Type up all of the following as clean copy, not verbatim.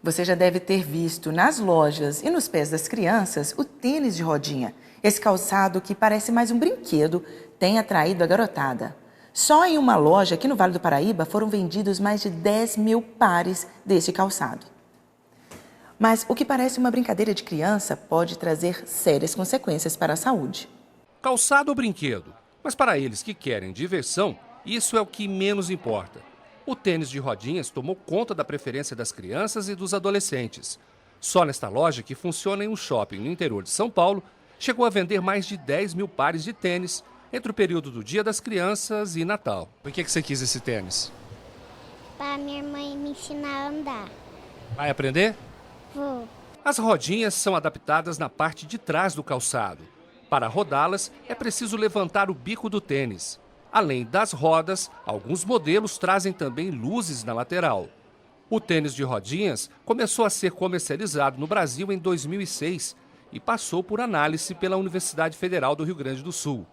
Você já deve ter visto nas lojas e nos pés das crianças o tênis de rodinha. Esse calçado que parece mais um brinquedo tem atraído a garotada. Só em uma loja aqui no Vale do Paraíba foram vendidos mais de 10 mil pares desse calçado. Mas o que parece uma brincadeira de criança pode trazer sérias consequências para a saúde. Calçado ou brinquedo? Mas para eles que querem diversão, isso é o que menos importa. O tênis de rodinhas tomou conta da preferência das crianças e dos adolescentes. Só nesta loja, que funciona em um shopping no interior de São Paulo, chegou a vender mais de 10 mil pares de tênis entre o período do Dia das Crianças e Natal. Por que você quis esse tênis? Para minha mãe me ensinar a andar. Vai aprender? Vou. As rodinhas são adaptadas na parte de trás do calçado. Para rodá-las, é preciso levantar o bico do tênis. Além das rodas, alguns modelos trazem também luzes na lateral. O tênis de rodinhas começou a ser comercializado no Brasil em 2006 e passou por análise pela Universidade Federal do Rio Grande do Sul.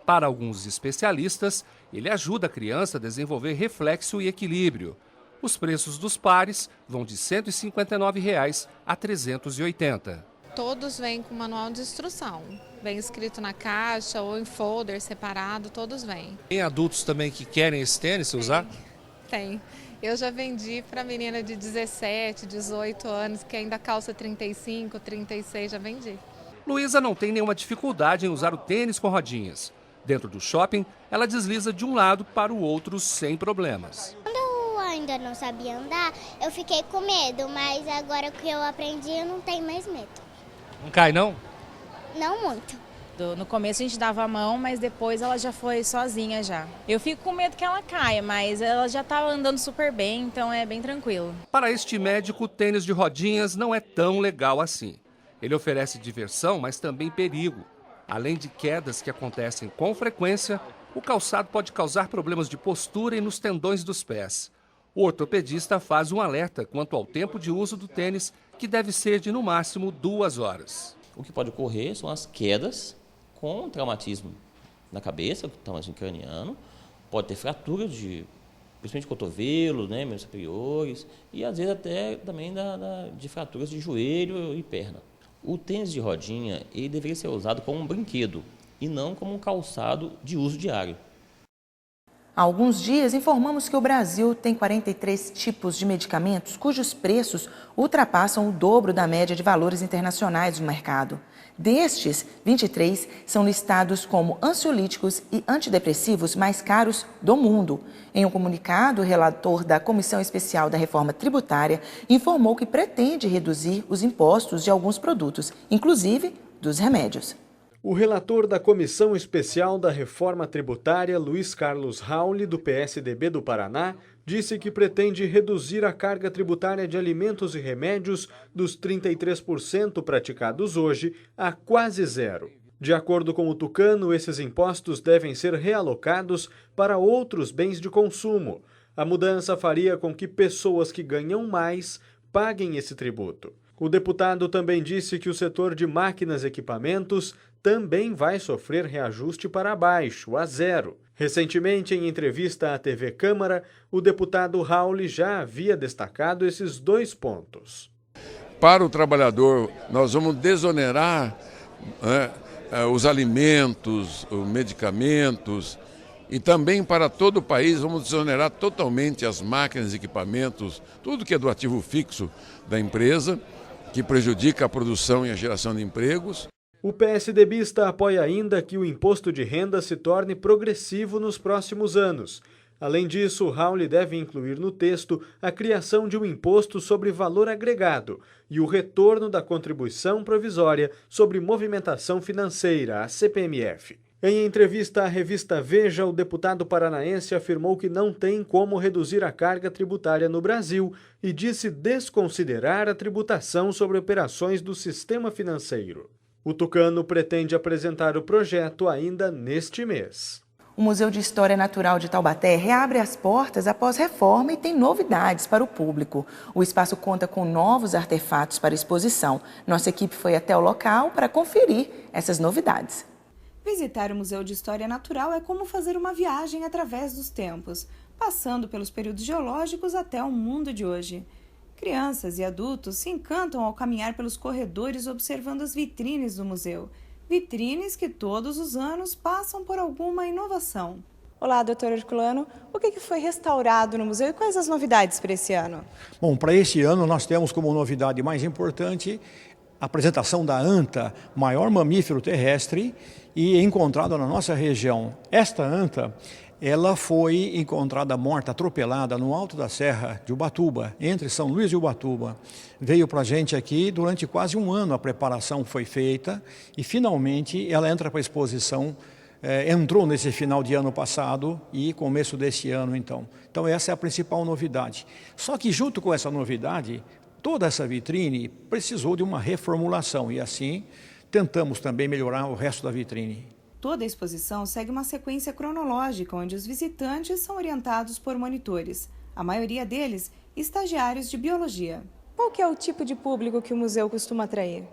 Para alguns especialistas, ele ajuda a criança a desenvolver reflexo e equilíbrio. Os preços dos pares vão de R$ 159 a R$ 380. Todos vêm com manual de instrução. Vem escrito na caixa ou em folder separado, todos vêm. Tem adultos também que querem esse tênis se usar? Tem. Eu já vendi para menina de 17, 18 anos, que ainda calça 35, 36, já vendi. Luísa não tem nenhuma dificuldade em usar o tênis com rodinhas. Dentro do shopping, ela desliza de um lado para o outro sem problemas. Quando eu ainda não sabia andar, eu fiquei com medo, mas agora que eu aprendi, eu não tenho mais medo. Não cai, não? Não muito. No começo a gente dava a mão, mas depois ela já foi sozinha já. Eu fico com medo que ela caia, mas ela já estava andando super bem, então é bem tranquilo. Para este médico, o tênis de rodinhas não é tão legal assim. Ele oferece diversão, mas também perigo. Além de quedas que acontecem com frequência, o calçado pode causar problemas de postura e nos tendões dos pés. O ortopedista faz um alerta quanto ao tempo de uso do tênis, que deve ser de no máximo 2 horas. O que pode ocorrer são as quedas com traumatismo na cabeça, traumatismo craniano, pode ter fraturas principalmente de cotovelo, né, membros superiores, e às vezes até também de fraturas de joelho e perna. O tênis de rodinha ele deveria ser usado como um brinquedo e não como um calçado de uso diário. Há alguns dias informamos que o Brasil tem 43 tipos de medicamentos cujos preços ultrapassam o dobro da média de valores internacionais do mercado. Destes, 23 são listados como ansiolíticos e antidepressivos mais caros do mundo. Em um comunicado, o relator da Comissão Especial da Reforma Tributária informou que pretende reduzir os impostos de alguns produtos, inclusive dos remédios. O relator da Comissão Especial da Reforma Tributária, Luiz Carlos Rauli, do PSDB do Paraná, disse que pretende reduzir a carga tributária de alimentos e remédios dos 33% praticados hoje a quase zero. De acordo com o tucano, esses impostos devem ser realocados para outros bens de consumo. A mudança faria com que pessoas que ganham mais paguem esse tributo. O deputado também disse que o setor de máquinas e equipamentos também vai sofrer reajuste para baixo, a zero. Recentemente, em entrevista à TV Câmara, o deputado Rauli já havia destacado esses 2 pontos. Para o trabalhador, nós vamos desonerar os alimentos, os medicamentos, e também para todo o país vamos desonerar totalmente as máquinas e equipamentos, tudo que é do ativo fixo da empresa, que prejudica a produção e a geração de empregos. O PSDBista apoia ainda que o imposto de renda se torne progressivo nos próximos anos. Além disso, Rauli deve incluir no texto a criação de um imposto sobre valor agregado e o retorno da contribuição provisória sobre movimentação financeira, a CPMF. Em entrevista à revista Veja, o deputado paranaense afirmou que não tem como reduzir a carga tributária no Brasil e disse desconsiderar a tributação sobre operações do sistema financeiro. O tucano pretende apresentar o projeto ainda neste mês. O Museu de História Natural de Taubaté reabre as portas após reforma e tem novidades para o público. O espaço conta com novos artefatos para exposição. Nossa equipe foi até o local para conferir essas novidades. Visitar o Museu de História Natural é como fazer uma viagem através dos tempos, passando pelos períodos geológicos até o mundo de hoje. Crianças e adultos se encantam ao caminhar pelos corredores observando as vitrines do museu. Vitrines que todos os anos passam por alguma inovação. Olá, doutor Herculano. O que foi restaurado no museu e quais as novidades para esse ano? Bom, para este ano nós temos como novidade mais importante a apresentação da anta, maior mamífero terrestre e encontrado na nossa região. Esta anta, ela foi encontrada morta, atropelada no alto da Serra de Ubatuba, entre São Luís e Ubatuba. Veio para a gente aqui durante quase um ano, a preparação foi feita e finalmente ela entra para a exposição. Entrou nesse final de ano passado e começo desse ano, então. Então essa é a principal novidade. Só que junto com essa novidade, toda essa vitrine precisou de uma reformulação e assim tentamos também melhorar o resto da vitrine. Toda a exposição segue uma sequência cronológica, onde os visitantes são orientados por monitores. A maioria deles, estagiários de biologia. Qual que é o tipo de público que o museu costuma atrair?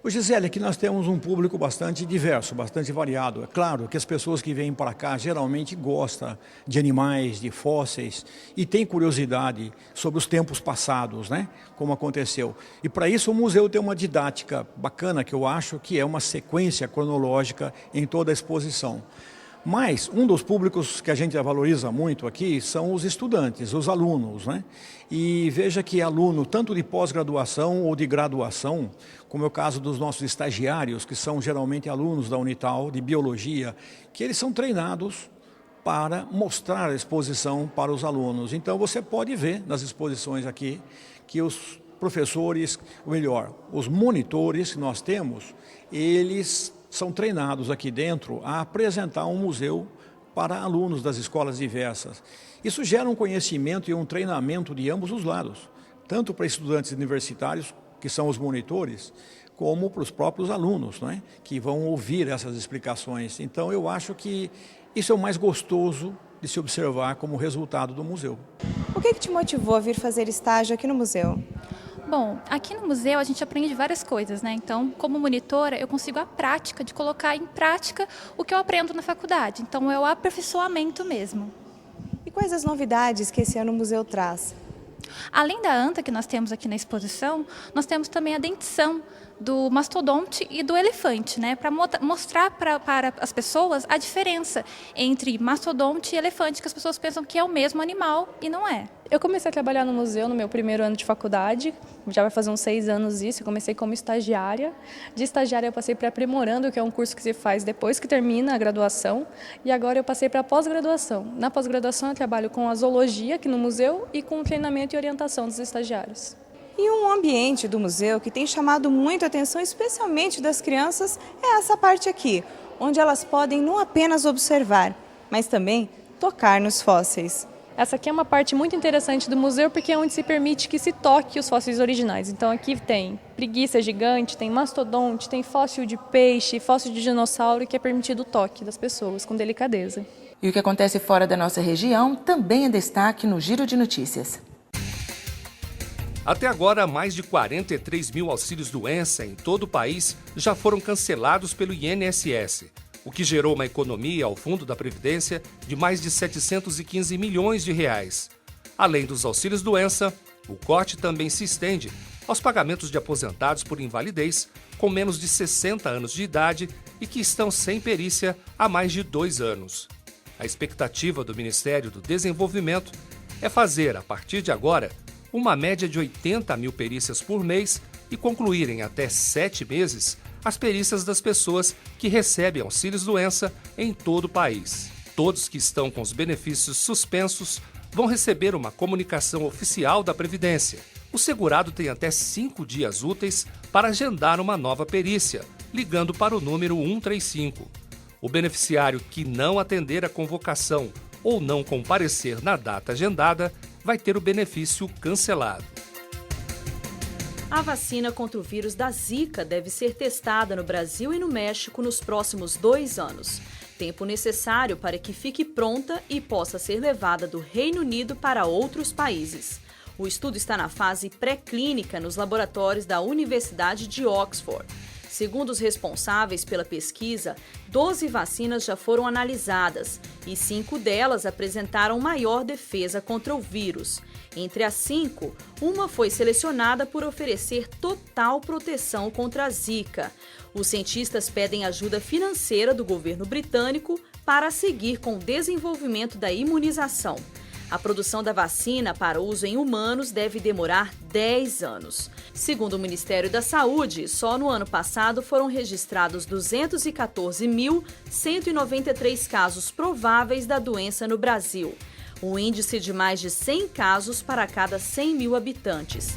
Gisele, aqui nós temos um público bastante diverso, bastante variado. É claro que as pessoas que vêm para cá geralmente gostam de animais, de fósseis e têm curiosidade sobre os tempos passados, né? Como aconteceu. E para isso o museu tem uma didática bacana que eu acho que é uma sequência cronológica em toda a exposição. Mas um dos públicos que a gente valoriza muito aqui são os estudantes, os alunos, né? E veja que aluno tanto de pós-graduação ou de graduação, como é o caso dos nossos estagiários, que são geralmente alunos da Unital de Biologia, que eles são treinados para mostrar a exposição para os alunos. Então você pode ver nas exposições aqui que os professores, ou melhor, os monitores que nós temos, eles são treinados aqui dentro a apresentar um museu para alunos das escolas diversas. Isso gera um conhecimento e um treinamento de ambos os lados, tanto para estudantes universitários, que são os monitores, como para os próprios alunos, né, que vão ouvir essas explicações. Então eu acho que isso é o mais gostoso de se observar como resultado do museu. O que te motivou a vir fazer estágio aqui no museu? Bom, aqui no museu a gente aprende várias coisas, né? Então, como monitora, eu consigo a prática de colocar em prática o que eu aprendo na faculdade. Então, é o aperfeiçoamento mesmo. E quais as novidades que esse ano o museu traz? Além da anta que nós temos aqui na exposição, nós temos também a dentição do mastodonte e do elefante, né? Para mostrar para as pessoas a diferença entre mastodonte e elefante, que as pessoas pensam que é o mesmo animal e não é. Eu comecei a trabalhar no museu no meu primeiro ano de faculdade, já vai fazer uns 6 anos isso, eu comecei como estagiária. De estagiária eu passei para aprimorando, que é um curso que se faz depois que termina a graduação, e agora eu passei para pós-graduação. Na pós-graduação eu trabalho com a zoologia aqui no museu e com o treinamento e orientação dos estagiários. E um ambiente do museu que tem chamado muito a atenção, especialmente das crianças, é essa parte aqui, onde elas podem não apenas observar, mas também tocar nos fósseis. Essa aqui é uma parte muito interessante do museu porque é onde se permite que se toque os fósseis originais. Então aqui tem preguiça gigante, tem mastodonte, tem fóssil de peixe, fóssil de dinossauro, que é permitido o toque das pessoas com delicadeza. E o que acontece fora da nossa região também é destaque no Giro de Notícias. Até agora, mais de 43 mil auxílios-doença em todo o país já foram cancelados pelo INSS, o que gerou uma economia ao Fundo da Previdência de mais de 715 milhões de reais. Além dos auxílios-doença, o corte também se estende aos pagamentos de aposentados por invalidez com menos de 60 anos de idade e que estão sem perícia há mais de 2 anos. A expectativa do Ministério do Desenvolvimento é fazer, a partir de agora, uma média de 80 mil perícias por mês e concluir em até 7 meses as perícias das pessoas que recebem auxílios-doença em todo o país. Todos que estão com os benefícios suspensos vão receber uma comunicação oficial da Previdência. O segurado tem até 5 dias úteis para agendar uma nova perícia, ligando para o número 135. O beneficiário que não atender a convocação ou não comparecer na data agendada vai ter o benefício cancelado. A vacina contra o vírus da Zika deve ser testada no Brasil e no México nos próximos 2 anos. Tempo necessário para que fique pronta e possa ser levada do Reino Unido para outros países. O estudo está na fase pré-clínica nos laboratórios da Universidade de Oxford. Segundo os responsáveis pela pesquisa, 12 vacinas já foram analisadas e 5 delas apresentaram maior defesa contra o vírus. Entre as 5, uma foi selecionada por oferecer total proteção contra a Zika. Os cientistas pedem ajuda financeira do governo britânico para seguir com o desenvolvimento da imunização. A produção da vacina para uso em humanos deve demorar 10 anos. Segundo o Ministério da Saúde, só no ano passado foram registrados 214.193 casos prováveis da doença no Brasil, um índice de mais de 100 casos para cada 100 mil habitantes.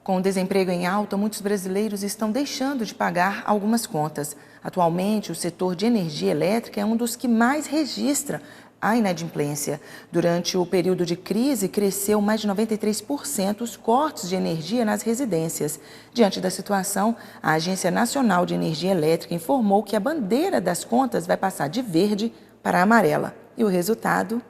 Com o desemprego em alta, muitos brasileiros estão deixando de pagar algumas contas. Atualmente, o setor de energia elétrica é um dos que mais registra a inadimplência. Durante o período de crise, cresceu mais de 93% os cortes de energia nas residências. Diante da situação, a Agência Nacional de Energia Elétrica informou que a bandeira das contas vai passar de verde para amarela. E o resultado?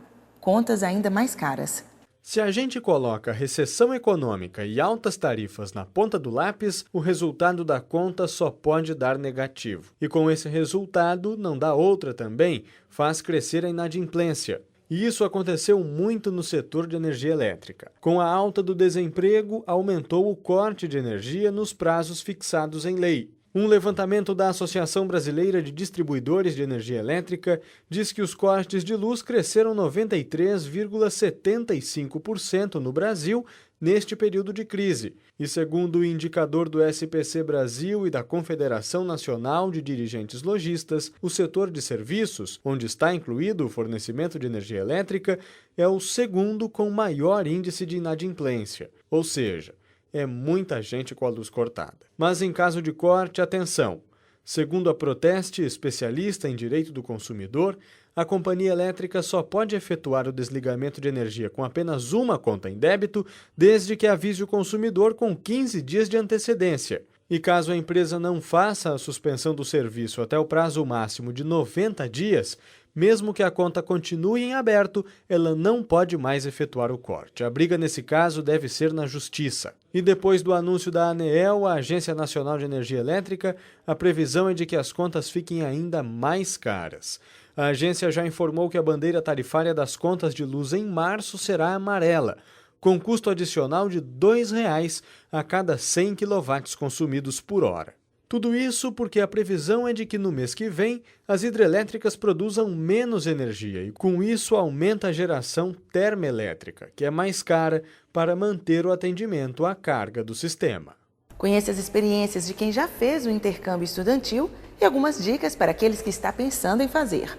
Contas ainda mais caras. Se a gente coloca recessão econômica e altas tarifas na ponta do lápis, o resultado da conta só pode dar negativo. E com esse resultado, não dá outra também, faz crescer a inadimplência. E isso aconteceu muito no setor de energia elétrica. Com a alta do desemprego, aumentou o corte de energia nos prazos fixados em lei. Um levantamento da Associação Brasileira de Distribuidores de Energia Elétrica diz que os cortes de luz cresceram 93,75% no Brasil neste período de crise. E segundo o indicador do SPC Brasil e da Confederação Nacional de Dirigentes Lojistas, o setor de serviços, onde está incluído o fornecimento de energia elétrica, é o segundo com maior índice de inadimplência. Ou seja, é muita gente com a luz cortada. Mas em caso de corte, atenção! Segundo a Proteste, especialista em direito do consumidor, a companhia elétrica só pode efetuar o desligamento de energia com apenas uma conta em débito, desde que avise o consumidor com 15 dias de antecedência. E caso a empresa não faça a suspensão do serviço até o prazo máximo de 90 dias, mesmo que a conta continue em aberto, ela não pode mais efetuar o corte. A briga nesse caso deve ser na Justiça. E depois do anúncio da ANEEL, a Agência Nacional de Energia Elétrica, a previsão é de que as contas fiquem ainda mais caras. A agência já informou que a bandeira tarifária das contas de luz em março será amarela, com custo adicional de R$ 2,00 a cada 100 kW consumidos por hora. Tudo isso porque a previsão é de que no mês que vem as hidrelétricas produzam menos energia e com isso aumenta a geração termoelétrica, que é mais cara para manter o atendimento à carga do sistema. Conheça as experiências de quem já fez o intercâmbio estudantil e algumas dicas para aqueles que estão pensando em fazer.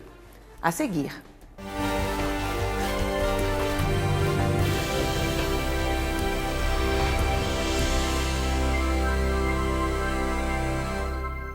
A seguir.